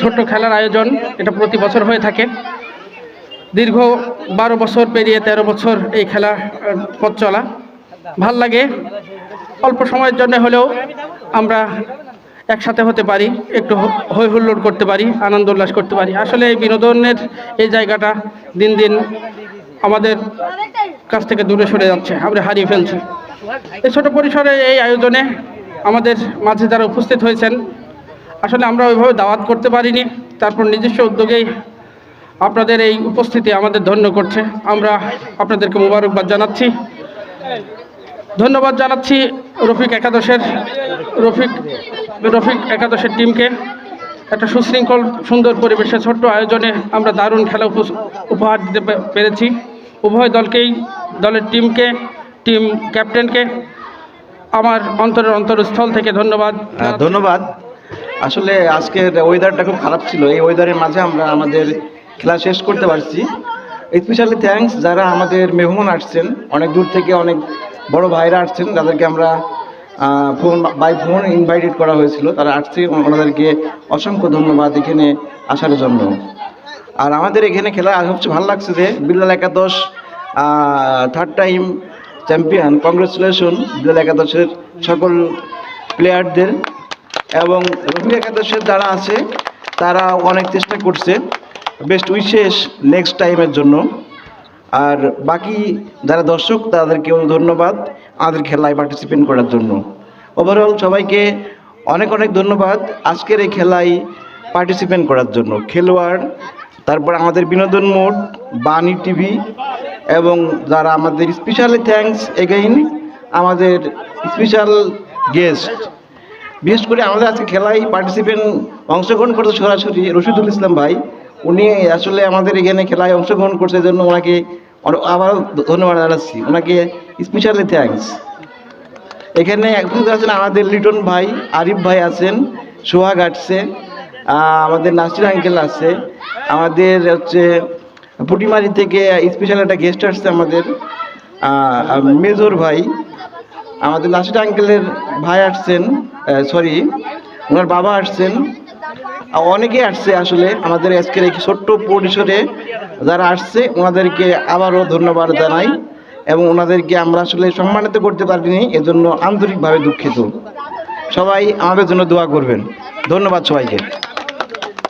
ছোট্ট খেলার আয়োজন, এটা প্রতি বছর হয়ে থাকে। দীর্ঘ 12 বছর পেরিয়ে 13 বছর এই খেলা পথ চলা। ভাল লাগে, অল্প সময়ের জন্য হলেও আমরা একসাথে হতে পারি, একটু হই হুল্লোড় করতে পারি, আনন্দ উল্লাস করতে পারি। আসলে এই বিনোদনের এই জায়গাটা দিন দিন আমাদের কাছ থেকে দূরে সরে যাচ্ছে, আমরা হারিয়ে ফেলছি। এই ছোট পরিসরে এই আয়োজনে আমাদের মাঝে যারা উপস্থিত হয়েছেন, আসলে আমরা ওইভাবে দাওয়াত করতে পারিনি, তারপর নিজস্ব উদ্যোগেই আপনাদের এই উপস্থিতি আমাদের ধন্য করছে। আমরা আপনাদেরকে মোবারকবাদ জানাচ্ছি, ধন্যবাদ জানাচ্ছি রফিক একাদশের টিমকে। একটা সুশৃঙ্খল সুন্দর পরিবেশে ছোট্ট আয়োজনে আমরা দারুণ খেলা উপহার দিতে পেরেছি। উভয় দলকেই, দলের টিমকে, টিম ক্যাপ্টেনকে আমার অন্তরস্থল থেকে ধন্যবাদ। ধন্যবাদ। আসলে আজকের ওয়েদারটা খুব খারাপ ছিল, এই ওয়েদারের মাঝে আমরা আমাদের খেলা শেষ করতে পারছি। স্পেশালি থ্যাঙ্কস যারা আমাদের মেহমান আসছেন, অনেক দূর থেকে অনেক বড় ভাইরা আসছেন, যাদেরকে আমরা বাই ফোন ইনভাইটেড করা হয়েছিল, তারা আসছে, ওনাদেরকে অসংখ্য ধন্যবাদ এখানে আসার জন্য। আর আমাদের এখানে খেলা সবচেয়ে ভালো লাগছে যে বিল্লাল একাদশ third time champion. Congratulation Billal একাদশের সকল প্লেয়ারদের, এবং রফিক একাদশের যারা আছে তারা অনেক চেষ্টা করছে। বেস্ট উইশেস নেক্সট টাইমের জন্য। আর বাকি যারা দর্শক তাদেরকেও ধন্যবাদ আমাদের খেলায় পার্টিসিপেট করার জন্য। ওভারঅল সবাইকে অনেক অনেক ধন্যবাদ আজকের এই খেলায় পার্টিসিপেট করার জন্য। খেলোয়াড়, তারপর আমাদের বিনোদন মোড, বাণী টিভি, এবং যারা আমাদের স্পেশালি থ্যাঙ্কস এগেইন আমাদের স্পেশাল গেস্ট। বিশেষ করে আমাদের আজকে খেলায় অংশগ্রহণ করতে সরাসরি রশিদুল ইসলাম ভাই, উনি আসলে আমাদের এখানে খেলায় অংশগ্রহণ করছে জন্য ওনাকে আবারও ধন্যবাদ জানাচ্ছি, ওনাকে স্পেশালি থ্যাঙ্কস। এখানে একজন আছেন আমাদের লিটন ভাই, আরিফ ভাই আছেন, সোহাগ আসছে, আমাদের নাসির আঙ্কেল আছে, আমাদের হচ্ছে পুটিমারি থেকে স্পেশাল একটা গেস্ট আসছে আমাদের মেজর ভাই, আমাদের নাসির আঙ্কেলের ভাই আসছেন, সরি ওনার বাবা আসছেন, অনেকে আসছে। আসলে আমাদের আজকের এই ছোট্ট পরিসরে যারা আসছে ওনাদেরকে আবারও ধন্যবাদ জানাই, এবং ওনাদেরকে আমরা আসলে সম্মানিত করতে পারিনি, এজন্য আন্তরিকভাবে দুঃখিত। সবাই আমাদের জন্য দোয়া করবেন। ধন্যবাদ সবাইকে।